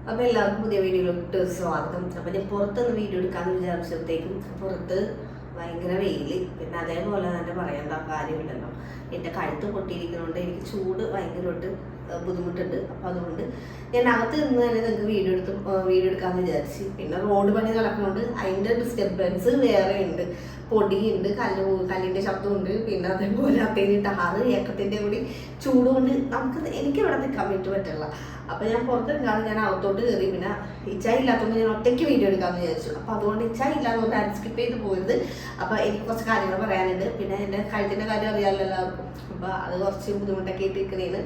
അപ്പോൾ എല്ലാവർക്കും പുതിയ വീഡിയോയിലോട്ട് സ്വാഗതം. അപ്പോൾ ഞാൻ പുറത്തൊന്ന് വീഡിയോ എടുക്കാമെന്ന് വിചാരിച്ചപ്പോഴത്തേക്കും പുറത്ത് ഭയങ്കര വെയിൽ, പിന്നെ അതേപോലെ തന്നെ പറയേണ്ട കാര്യമില്ലല്ലോ. എൻ്റെ കഴുത്ത് പൊട്ടിയിരിക്കുന്നതുകൊണ്ട് എനിക്ക് ചൂട് ഭയങ്കരമായിട്ട് ബുദ്ധിമുട്ടുണ്ട്. അപ്പോൾ അതുകൊണ്ട് ഞാൻ അകത്ത് നിന്ന് തന്നെ നിങ്ങൾക്ക് വീഡിയോ എടുക്കാമെന്ന് വിചാരിച്ച്. പിന്നെ റോഡ് പണി നടക്കുന്നുണ്ട്, അതിൻ്റെ ഡിസ്റ്റർബൻസ് വേറെ ഉണ്ട്. പൊടിയുണ്ട്, കല്ലിൻ്റെ ശബ്ദമുണ്ട്, പിന്നെ അതേപോലെ അത്തേനി ടാറ് ഏക്കത്തിൻ്റെ കൂടി ചൂടുകൊണ്ട് എനിക്ക് ഇവിടെ നിൽക്കാൻ പറ്റില്ല. അപ്പോൾ ഞാൻ പുറത്തെടുക്കാതെ ഞാൻ അകത്തോട്ട് കയറി. പിന്നെ ഇച്ചായി ഇല്ലാത്തതുകൊണ്ട് ഞാൻ ഒറ്റയ്ക്ക് വീഡിയോ എടുക്കാമെന്ന് വിചാരിച്ചു. അപ്പോൾ അതുകൊണ്ട് ഇച്ചായി ഇല്ലാത്തതുകൊണ്ട് അത് സ്കിപ്പ് ചെയ്ത് പോയത്. അപ്പോൾ എനിക്ക് കുറച്ച് കാര്യങ്ങൾ പറയാനുണ്ട്. പിന്നെ എൻ്റെ കഴുത്തിൻ്റെ കാര്യം അറിയാമല്ലോ എല്ലാവർക്കും. അപ്പോൾ അത് കുറച്ച് ബുദ്ധിമുട്ടൊക്കെ ഇട്ടിരിക്കുന്നതിന്.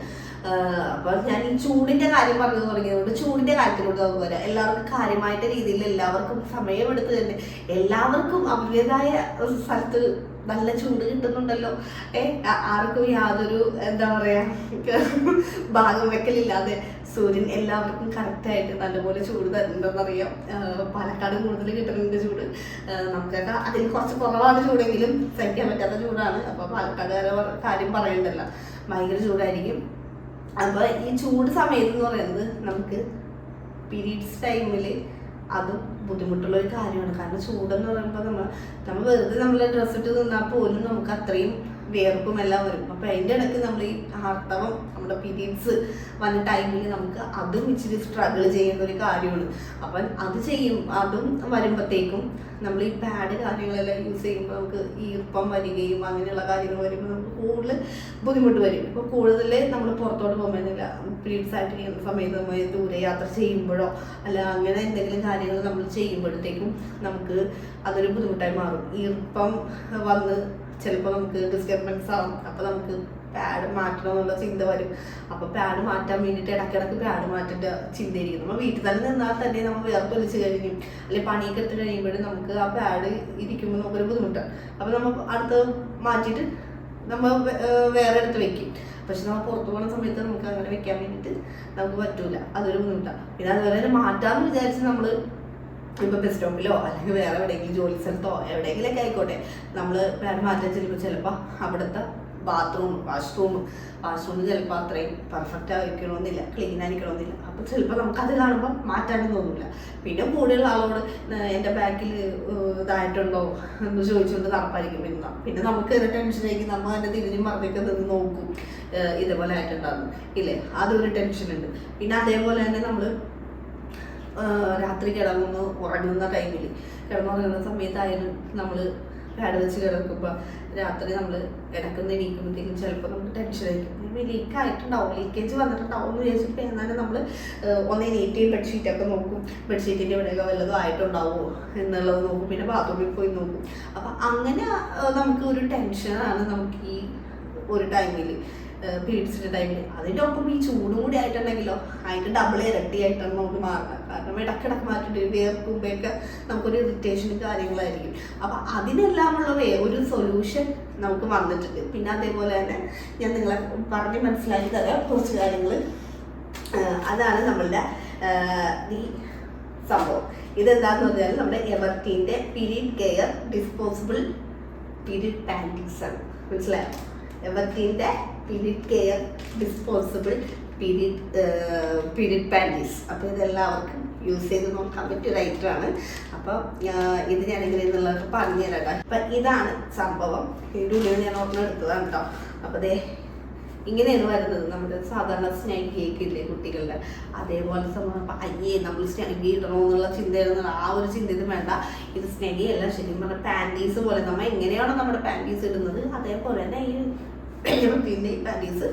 അപ്പോൾ ഞാൻ ഈ ചൂടിൻ്റെ കാര്യം പറഞ്ഞു തുടങ്ങിയതുകൊണ്ട് ചൂടിൻ്റെ കാര്യത്തിലോട്ട് നമുക്ക് വരാം. എല്ലാവർക്കും കാര്യമായിട്ട് രീതിയിൽ എല്ലാവർക്കും സമയമെടുത്ത് തന്നെ എല്ലാവർക്കും അവരുടേതായ സ്ഥലത്ത് നല്ല ചൂട് കിട്ടുന്നുണ്ടല്ലോ. ആർക്കും യാതൊരു എന്താ പറയുക ഭാഗം വെക്കലില്ലാതെ സൂര്യൻ എല്ലാവർക്കും കറക്റ്റായിട്ട് നല്ലപോലെ ചൂട് തരുന്നുണ്ടെന്നറിയാം. പാലക്കാട് കൂടുതൽ കിട്ടുന്നുണ്ട് ചൂട്. നമുക്കൊക്കെ അതിൽ കുറച്ച് കുറവാണ് ചൂടെങ്കിലും സഹിക്കാൻ പറ്റാത്ത ചൂടാണ്. അപ്പോൾ പാലക്കാടുകാരെ കാര്യം പറയണ്ടല്ലോ, ഭയങ്കര ചൂടായിരിക്കും. അപ്പോൾ ഈ ചൂട് സമയത്ത് എന്ന് പറയുന്നത് നമുക്ക് പീരീഡ്സ് ടൈമിൽ അതും ബുദ്ധിമുട്ടുള്ള ഒരു കാര്യമാണ്. കാരണം ചൂടെന്ന് പറയുമ്പോൾ നമ്മൾ വെറുതെ ഡ്രസ്സ് ഇട്ട് നിന്നാൽ പോലും നമുക്ക് അത്രയും വേർപ്പും എല്ലാം വരും. അപ്പോൾ അതിൻ്റെ ഇടയ്ക്ക് നമ്മൾ ഈ ആർത്തവം നമ്മുടെ പീരീഡ്സ് വന്ന ടൈമിൽ നമുക്ക് അതും ഇച്ചിരി സ്ട്രഗിൾ ചെയ്യുന്ന ഒരു കാര്യമാണ്. അപ്പം അതും വരുമ്പോഴത്തേക്കും നമ്മൾ ഈ പാഡ് കാര്യങ്ങളെല്ലാം യൂസ് ചെയ്യുമ്പോൾ നമുക്ക് ഈർപ്പം വരികയും അങ്ങനെയുള്ള കാര്യങ്ങൾ വരുമ്പോൾ നമുക്ക് കൂടുതൽ ബുദ്ധിമുട്ട് വരും. ഇപ്പോൾ കൂടുതൽ നമ്മൾ പുറത്തോട്ട് പോകുമ്പോഴല്ല പീരീഡ്സ് ആയിട്ട് സമയത്ത് നമ്മൾ ദൂരെ യാത്ര ചെയ്യുമ്പോഴോ അല്ല അങ്ങനെ എന്തെങ്കിലും കാര്യങ്ങൾ നമ്മൾ ചെയ്യുമ്പോഴത്തേക്കും നമുക്ക് അതൊരു ബുദ്ധിമുട്ടായി മാറും. ഈർപ്പം വന്ന് ചിലപ്പോൾ നമുക്ക് ഡിസ്റ്റർബൻസ് ആവും. അപ്പോൾ നമുക്ക് പാഡ് മാറ്റണം എന്നുള്ള ചിന്ത വരും. അപ്പോൾ പാഡ് മാറ്റാൻ വേണ്ടിയിട്ട് ഇടയ്ക്കിടയ്ക്ക് പാഡ് മാറ്റേണ്ട ചിന്തയായിരിക്കും. നമ്മൾ വീട്ടിൽ തന്നെ നിന്നാൽ തന്നെ നമ്മൾ വേർപ്പൊലിച്ച് കഴിഞ്ഞു അല്ലെങ്കിൽ പണിയൊക്കെ എടുത്ത് കഴിയുമ്പോഴും നമുക്ക് ആ പാഡ് ഇരിക്കുമ്പോൾ നമുക്കൊരു ബുദ്ധിമുട്ടാണ്. അപ്പോൾ നമ്മൾ അടുത്ത് മാറ്റിയിട്ട് നമ്മൾ വേറെ എടുത്ത് വെക്കും. പക്ഷെ നമ്മൾ പുറത്തു പോകുന്ന സമയത്ത് നമുക്ക് അങ്ങനെ വെക്കാൻ വേണ്ടിയിട്ട് നമുക്ക് പറ്റൂല, അതൊരു ബുദ്ധിമുട്ടാണ്. പിന്നെ അതുപോലെ തന്നെ മാറ്റാമെന്ന് വിചാരിച്ച് നമ്മൾ ഇപ്പോൾ ബസ് സ്റ്റോപ്പിലോ അല്ലെങ്കിൽ വേറെ എവിടെയെങ്കിലും ജോലി സ്ഥലത്തോ എവിടെയെങ്കിലൊക്കെ ആയിക്കോട്ടെ നമ്മൾ പാഡ് മാറ്റാൻ ചെല്ലുമ്പോൾ ചിലപ്പോൾ അവിടുത്തെ വാഷ്റൂം ചിലപ്പോൾ അത്രയും പെർഫെക്റ്റ് ആയിരിക്കണമെന്നില്ല, ക്ലീൻ ആയിരിക്കണമെന്നില്ല. അപ്പോൾ ചിലപ്പോൾ നമുക്കത് കാണുമ്പോൾ മാറ്റാനും തോന്നില്ല. പിന്നെ കൂടുതൽ ആളോട് എൻ്റെ ബാക്കിൽ ഇതായിട്ടുണ്ടോ എന്ന് ചോദിച്ചുകൊണ്ട് നടപ്പായിരിക്കും. പിന്നെ നമുക്ക് ഇത് ടെൻഷനായിരിക്കും. നമ്മൾ തന്നെ തിരിഞ്ഞും മറന്നൊക്കെ നിന്ന് നോക്കും ഇതേപോലെ ആയിട്ടുണ്ടാകുന്നു ഇല്ലേ, അതൊരു ടെൻഷനുണ്ട്. പിന്നെ അതേപോലെ തന്നെ നമ്മൾ രാത്രി ഉറങ്ങുന്ന ടൈമിൽ കിടന്നുറങ്ങുന്ന സമയത്തായാലും നമ്മൾ പാഡ് വെച്ച് കിടക്കുമ്പോൾ രാത്രി നമ്മൾ ഇടയ്ക്കൊന്ന് എണീക്കുമ്പോഴത്തേക്കും ചിലപ്പോൾ നമുക്ക് ടെൻഷനായിരിക്കും. ലീക്കേജ് വന്നിട്ടുണ്ടാവും എന്ന് വിചാരിച്ചിട്ട് എന്നാലും നമ്മൾ ഒന്ന് എണീറ്റ് ബെഡ്ഷീറ്റൊക്കെ നോക്കും. ബെഡ്ഷീറ്റിൻ്റെ ഇവിടെയൊക്കെ വല്ലതും ആയിട്ടുണ്ടാവുമോ എന്നുള്ളത് നോക്കും. പിന്നെ ബാത്റൂമിൽ പോയി നോക്കും. അപ്പം അങ്ങനെ നമുക്ക് ഒരു ടെൻഷനാണ് നമുക്ക് ഈ ഒരു ടൈമിൽ, പീരീഡ്സിൻ്റെ ടൈമിൽ. അതിൻ്റെ ഒപ്പം ഈ ചൂടും കൂടി ആയിട്ടുണ്ടെങ്കിലോ അതിൻ്റെ ഡബിൾ ഇരട്ടിയായിട്ടാണ് നമുക്ക് മാറുന്നത്. കാരണം ഇടയ്ക്കിടയ്ക്ക് മാറ്റിട്ട് വേർക്കുമ്പോഴൊക്കെ നമുക്കൊരു ഇറിറ്റേഷനും കാര്യങ്ങളായിരിക്കും. അപ്പം അതിനെല്ലാമുള്ള ഒരു സൊല്യൂഷൻ നമുക്ക് വന്നിട്ടുണ്ട്. പിന്നെ അതേപോലെ തന്നെ ഞാൻ നിങ്ങളെ പറഞ്ഞ് മനസ്സിലാക്കി തരാം കുറച്ച് കാര്യങ്ങൾ. അതാണ് നമ്മളുടെ ഈ സംഭവം. ഇതെന്താന്ന് പറഞ്ഞാൽ നമ്മുടെ എവർടീൻ്റെ period care disposable period panties ആണ്. മനസ്സിലായോ? എവർടീൻ്റെ period care disposable period panties. അപ്പോൾ ഇതെല്ലാവർക്കും യൂസ് ചെയ്ത് നോക്കാൻ പറ്റിയ റൈറ്ററാണ്. അപ്പോൾ ഇത് ഞാനിങ്ങനെ എന്നുള്ളതൊക്കെ പറഞ്ഞു തരാം. അപ്പം ഇതാണ് സംഭവം. ഇതിൻ്റെ ഉള്ളിൽ ഞാൻ ഓർമ്മ എടുത്തതാണ് കേട്ടോ. അപ്പോൾ ദേ ഇങ്ങനെയാണ് വരുന്നത്. നമ്മുടെ സാധാരണ സ്നാക്ക് കേക്ക് ഇല്ലേ കുട്ടികളുടെ, അതേപോലെ സംഭവം. അപ്പം നമ്മൾ സ്നാഗി ഇടണമെന്നുള്ള ചിന്തയായിരുന്നു. ആ ഒരു ചിന്തയൊന്നും വേണ്ട. ഇത് സ്നാഗി അല്ല, ശരിക്കും പറഞ്ഞാൽ പാൻറ്റീസ് പോലെ നമ്മൾ എങ്ങനെയാണോ നമ്മുടെ പാൻറ്റീസ് ഇടുന്നത് അതേപോലെ തന്നെ ഈ പാൻറ്റീസ്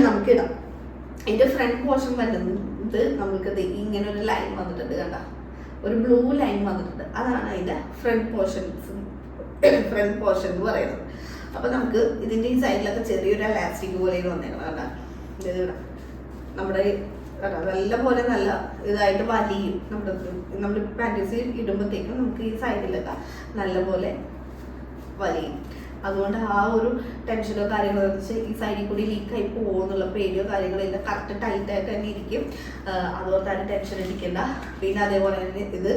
നമുക്കിടാം. ഇതിൻ്റെ ഫ്രണ്ട് പോർഷൻ വരുന്നത് നമുക്കത് ഇങ്ങനെ ഒരു ലൈൻ വന്നിട്ടുണ്ട് കണ്ട, ഒരു ബ്ലൂ ലൈൻ വന്നിട്ടുണ്ട്. അതാണ് അതിൻ്റെ ഫ്രണ്ട് പോർഷൻ എന്ന് പറയുന്നത്. അപ്പോൾ നമുക്ക് ഇതിൻ്റെ ഈ സൈഡിലൊക്കെ ചെറിയൊരു എലാസ്റ്റിക് പോലെ വന്നേക്കണം കണ്ട. ഇത് നമ്മുടെ നല്ലപോലെ നല്ല ഇതായിട്ട് വലിയും. നമ്മൾ പാൻറ്റീസ് ഇടുമ്പോഴത്തേക്കും നമുക്ക് ഈ സൈഡിലൊക്കെ നല്ലപോലെ വലിയും. അതുകൊണ്ട് ആ ഒരു ടെൻഷനോ കാര്യങ്ങളോ വെച്ച് ഈ സൈഡിൽ കൂടി ലീക്കായി പോകുന്നുള്ള പേടിയോ കാര്യങ്ങളില്ല. കറക്റ്റ് ടൈറ്റായിട്ട് തന്നെ ഇരിക്കും. അതുകൊണ്ടാണ് ടെൻഷൻ ഇരിക്കേണ്ട. പിന്നെ അതേപോലെ തന്നെ ഇത്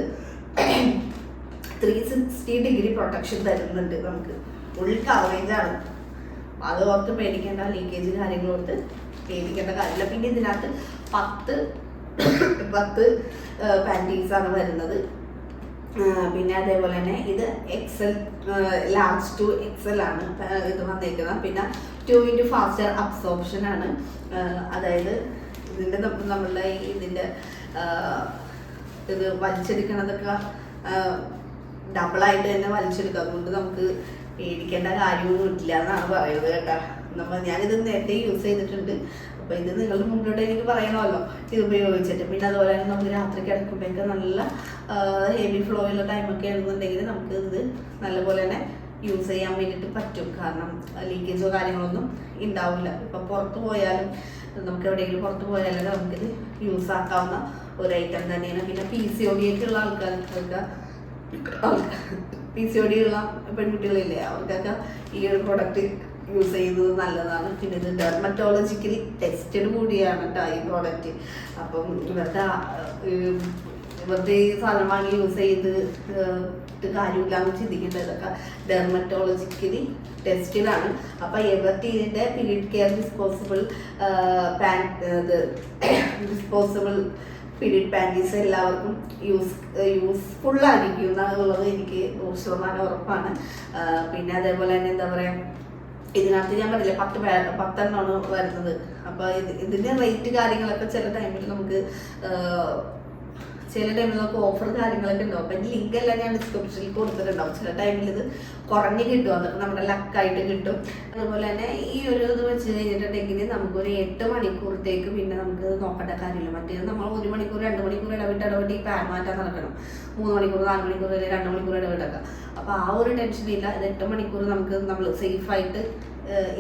360 ഡിഗ്രി പ്രൊട്ടക്ഷൻ തരുന്നുണ്ട് നമുക്ക്. ഫുൾ കവറേജാണ്. അത് ഓർത്ത് പേടിക്കേണ്ട, ലീക്കേജ് കാര്യങ്ങളോർത്ത് പേടിക്കേണ്ട കാര്യമില്ല. പിന്നെ ഇതിനകത്ത് 10 10 പാൻറ്റീസാണ് വരുന്നത്. പിന്നെ അതേപോലെ തന്നെ ഇത് XL ലാർജ് ടു XL ആണ് ഇത് വന്നേക്കുന്നത്. പിന്നെ 2x ഫാസ്റ്റർ അബ്സോർപ്ഷൻ ആണ്. അതായത് ഇതിൻ്റെ നമ്മളുടെ ഇതിൻ്റെ ഇത് വലിച്ചെടുക്കണതൊക്കെ ഡബിളായിട്ട് തന്നെ വലിച്ചെടുക്കുക. അതുകൊണ്ട് നമുക്ക് പേടിക്കേണ്ട കാര്യമൊന്നും ഇല്ല എന്നാണ് പറയുന്നത് കേട്ടോ. ഞാനിത് നേരത്തെ യൂസ് ചെയ്തിട്ടുണ്ട്. അപ്പോൾ ഇത് നിങ്ങളുടെ മുന്നോട്ട് എനിക്ക് പറയണമല്ലോ ഇത് ഉപയോഗിച്ചിട്ട്. പിന്നെ അതുപോലെ തന്നെ നമുക്ക് രാത്രി കിടക്കുമ്പോഴേക്ക് നല്ല ഹെവി ഫ്ലോ ഉള്ള ടൈമൊക്കെ ആണെന്നുണ്ടെങ്കിൽ നമുക്ക് ഇത് നല്ലപോലെ തന്നെ യൂസ് ചെയ്യാൻ വേണ്ടിയിട്ട് പറ്റും. കാരണം ലീക്കേജോ കാര്യങ്ങളൊന്നും ഉണ്ടാവില്ല. ഇപ്പം പുറത്ത് പോയാലും നമുക്ക് എവിടെയെങ്കിലും പുറത്ത് പോയാലും നമുക്കിത് യൂസ് ആക്കാവുന്ന ഒരു ഐറ്റം തന്നെയാണ്. പിന്നെ PCOD ഒക്കെ ഉള്ള ആൾക്കാർക്കൊക്കെ PCOD ഉള്ള പെൺകുട്ടികളില്ലേ അവർക്കൊക്കെ ഈ ഒരു പ്രൊഡക്റ്റ് യൂസ് ചെയ്യുന്നത് നല്ലതാണ്. പിന്നെ ഇത് ഡെർമറ്റോളജിക്കലി ടെസ്റ്റഡ് കൂടിയാണ് കേട്ടോ ഈ പ്രോഡക്റ്റ്. അപ്പം ഇവരുടെ ഈ സാധനം വാങ്ങി യൂസ് ചെയ്ത് കാര്യമില്ലാന്ന് ചിന്തിക്കേണ്ടത്. ഇതൊക്കെ ഡെർമറ്റോളജിക്കലി ടെസ്റ്റഡ് ആണ്. അപ്പം എവർടീനിൻ്റെ period care disposable period panties എല്ലാവർക്കും യൂസ്ഫുൾ ആയിരിക്കും എന്നുള്ളത് എനിക്ക് 100% ഉറപ്പാണ്. പിന്നെ അതേപോലെ തന്നെ എന്താ പറയുക, ഇതിനകത്ത് ഞാൻ പറഞ്ഞില്ലേ 10 എണ്ണമാണ് വരുന്നത്. അപ്പോൾ ഇതിൻ്റെ റേറ്റ് കാര്യങ്ങളൊക്കെ ചില ടൈമിൽ നമുക്ക് ഓഫർ കാര്യങ്ങളൊക്കെ ഉണ്ടാവും. അപ്പം ലിങ്ക് എല്ലാം ഞാൻ ഡിസ്ക്രിപ്ഷനിൽ കൊടുത്തിട്ടുണ്ടാവും. ചില ടൈമിൽ ഇത് കുറഞ്ഞ് കിട്ടും, അതൊക്കെ നമ്മുടെ ലക്കായിട്ട് കിട്ടും. അതുപോലെ തന്നെ ഈ ഒരു ഇത് വെച്ച് കഴിഞ്ഞിട്ടുണ്ടെങ്കിൽ നമുക്കൊരു 8 മണിക്കൂറത്തേക്ക് പിന്നെ നമുക്ക് നോക്കേണ്ട കാര്യമില്ല. മറ്റേത് നമ്മൾ 1 മണിക്കൂർ 2 മണിക്കൂർ ഇടവിട്ട് ഈ പാൻ മാറ്റാൻ നടക്കണം. 3 മണിക്കൂർ 4 മണിക്കൂർ 2 മണിക്കൂർ ഇടവിട്ടൊക്കെ. അപ്പോൾ ആ ഒരു ടെൻഷനില്ല. ഇത് 8 മണിക്കൂർ നമ്മൾ സേഫായിട്ട്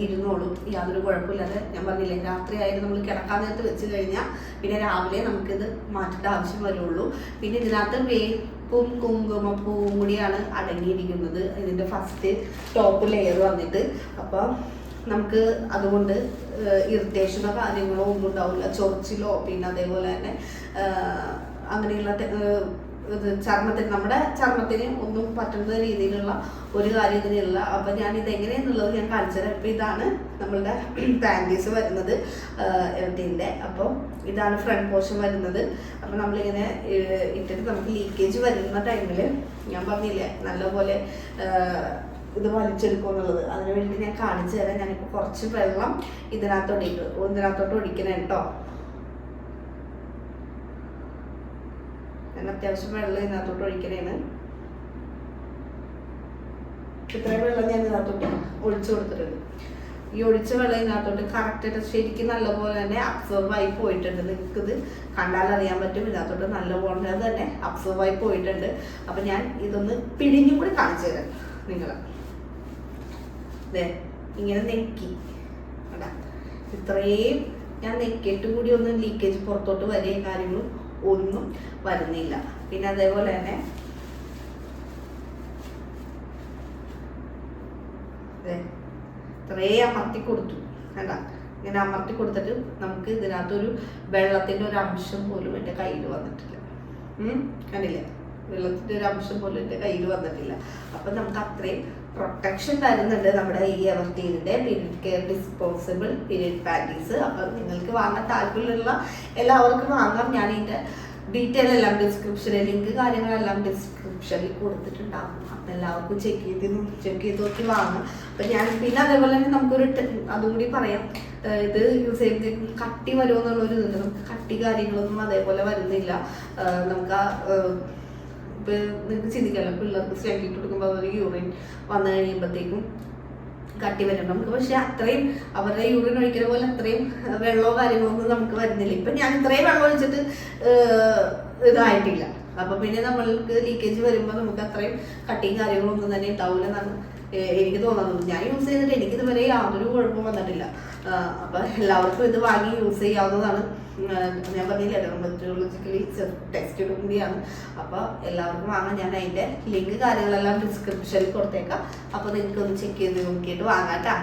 ഇരുന്നോളും, യാതൊരു കുഴപ്പമില്ലാതെ. ഞാൻ പറഞ്ഞില്ലേ രാത്രി ആയാലും നമ്മൾ കിടക്കാൻ നേരത്ത് വെച്ച് കഴിഞ്ഞാൽ പിന്നെ രാവിലെ നമുക്കിത് മാറ്റേണ്ട ആവശ്യം വരുള്ളൂ. പിന്നെ ഇതിനകത്ത് വേപ്പും കുങ്കുമപ്പൂവും കൂടിയാണ് അടങ്ങിയിരിക്കുന്നത് ഇതിൻ്റെ ഫസ്റ്റ് ടോപ്പ് ലെയർ വന്നിട്ട്. അപ്പം നമുക്ക് അതുകൊണ്ട് ഇറിറ്റേഷനോ കാര്യങ്ങളോ ഒന്നും ഉണ്ടാവില്ല, ചൊറിച്ചിലോ. പിന്നെ അതേപോലെ തന്നെ അങ്ങനെയുള്ള നമ്മുടെ ചർമ്മത്തിന് ഒന്നും പറ്റുന്ന രീതിയിലുള്ള ഒരു കാര്യം ഇതിനുള്ള. അപ്പം ഞാൻ ഇതെങ്ങനെയെന്നുള്ളത് ഞാൻ കാണിച്ചു തരാം. ഇപ്പം ഇതാണ് നമ്മളുടെ പാൻറ്റീസ് വരുന്നത് എവറ്റിൻ്റെ. അപ്പോൾ ഇതാണ് ഫ്രണ്ട് പോർഷൻ വരുന്നത്. അപ്പം നമ്മളിങ്ങനെ ഇട്ടിട്ട് നമുക്ക് ലീക്കേജ് വരുന്ന ടൈമിൽ ഞാൻ പറഞ്ഞില്ലേ നല്ലപോലെ ഇത് വലിച്ചെടുക്കും എന്നുള്ളത്. അതിന് വേണ്ടി ഞാൻ കാണിച്ചു തരാം. ഞാനിപ്പോൾ കുറച്ച് വെള്ളം ഇതിനകത്തോട്ട് ഒഴിക്കണം കേട്ടോ. അത്യാവശ്യം വെള്ളം ഇതിനകത്തോട്ട് ഒഴിക്കണേന്. ഇത്രയും വെള്ളം ഞാൻ ഇതിനകത്തോട്ട് ഒഴിച്ചു കൊടുത്തിട്ടുണ്ട്. ഈ ഒഴിച്ച വെള്ളം ഇതിനകത്തോട്ട് കറക്റ്റായിട്ട് ശരിക്കും നല്ലപോലെ തന്നെ അബ്സോർവ് ആയി പോയിട്ടുണ്ട്. നിങ്ങൾക്കിത് കണ്ടാലറിയാൻ പറ്റും. ഇതിനകത്തോട്ട് നല്ലപോലെ തന്നെ അബ്സോർവ് ആയി പോയിട്ടുണ്ട്. അപ്പം ഞാൻ ഇതൊന്ന് പിഴിഞ്ഞും കൂടി കാണിച്ചു തരാം നിങ്ങൾ. ഇങ്ങനെ നെക്കി ഇത്രയും ഞാൻ നെക്കിയിട്ട് കൂടി ഒന്നും ലീക്കേജ് പുറത്തോട്ട് വരിക കാര്യങ്ങളും ഒന്നും വരുന്നില്ല. പിന്നെ അതേപോലെ തന്നെ ഇത്രയും അമർത്തി കൊടുത്തു കണ്ട. ഇങ്ങനെ അമർത്തി കൊടുത്തിട്ട് നമുക്ക് ഇതിനകത്തൊരു വെള്ളത്തിൻ്റെ ഒരു അംശം പോലും എൻ്റെ കയ്യിൽ വന്നിട്ടില്ല. കണ്ടില്ലേ, വെള്ളത്തിൻ്റെ ഒരു അംശം പോലും എൻ്റെ കയ്യിൽ വന്നിട്ടില്ല. അപ്പം നമുക്ക് അത്രയും പ്രൊട്ടക്ഷൻ തരുന്നുണ്ട് നമ്മുടെ ഈ എവർടീനിൻ്റെ period care disposable period panties. അപ്പം നിങ്ങൾക്ക് വാങ്ങാൻ താല്പര്യമുള്ള എല്ലാവർക്കും വാങ്ങാം. ഞാൻ ഇതിൻ്റെ ഡീറ്റെയിൽ എല്ലാം ഡിസ്ക്രിപ്ഷനിൽ ലിങ്ക് കാര്യങ്ങളെല്ലാം ഡിസ്ക്രിപ്ഷനിൽ കൊടുത്തിട്ടുണ്ടാകും. അപ്പം എല്ലാവർക്കും ചെക്ക് ചെയ്ത് നോക്കി വാങ്ങാം. അപ്പം ഞാൻ പിന്നെ അതേപോലെ തന്നെ നമുക്കൊരു അതും കൂടി പറയാം. ഇത് യൂസ് ചെയ്യുമ്പോഴത്തേക്കും കട്ടി വരുമോ എന്നുള്ളൊരു ഇതുണ്ട്. നമുക്ക് കട്ടി കാര്യങ്ങളൊന്നും അതേപോലെ വരുന്നില്ല. നമുക്ക് ഇപ്പം നിങ്ങൾക്ക് ചിന്തിക്കാമല്ലോ പിള്ളേർക്ക് സ്റ്റേക്കിട്ട് കൊടുക്കുമ്പോൾ അതൊരു യൂറിൻ വന്നു കഴിയുമ്പോഴത്തേക്കും കട്ടി വരും നമുക്ക്. പക്ഷെ അത്രയും അവരുടെ യൂറിൻ ഒഴിക്കുന്ന പോലെ അത്രയും വെള്ളമോ കാര്യങ്ങളൊന്നും നമുക്ക് വരുന്നില്ല. ഇപ്പം ഞാൻ ഇത്രയും വെള്ളം ഒഴിച്ചിട്ട് ഇതായിട്ടില്ല. അപ്പം പിന്നെ നമ്മൾക്ക് ലീക്കേജ് വരുമ്പോൾ നമുക്ക് അത്രയും കട്ടിയും കാര്യങ്ങളൊന്നും തന്നെ ഉണ്ടാവില്ല എന്നാണ് എനിക്ക് തോന്നുന്നത്. ഞാൻ യൂസ് ചെയ്തിട്ട് എനിക്കിതുവരെ യാതൊരു കുഴപ്പവും വന്നിട്ടില്ല. അപ്പം എല്ലാവർക്കും ഇത് വാങ്ങി യൂസ് ചെയ്യാവുന്നതാണ്. ഞാൻ പറഞ്ഞില്ല ഡെർമറ്റോളജിക്കലി ടെസ്റ്റഡ് കൂടിയാണ്. അപ്പോൾ എല്ലാവർക്കും വാങ്ങാൻ ഞാൻ അതിൻ്റെ ലിങ്ക് കാര്യങ്ങളെല്ലാം ഡിസ്ക്രിപ്ഷനിൽ കൊടുത്തേക്കാം. അപ്പോൾ നിങ്ങൾക്ക് ഒന്ന് ചെക്ക് ചെയ്ത് നോക്കിയിട്ട് വാങ്ങാം കേട്ടോ.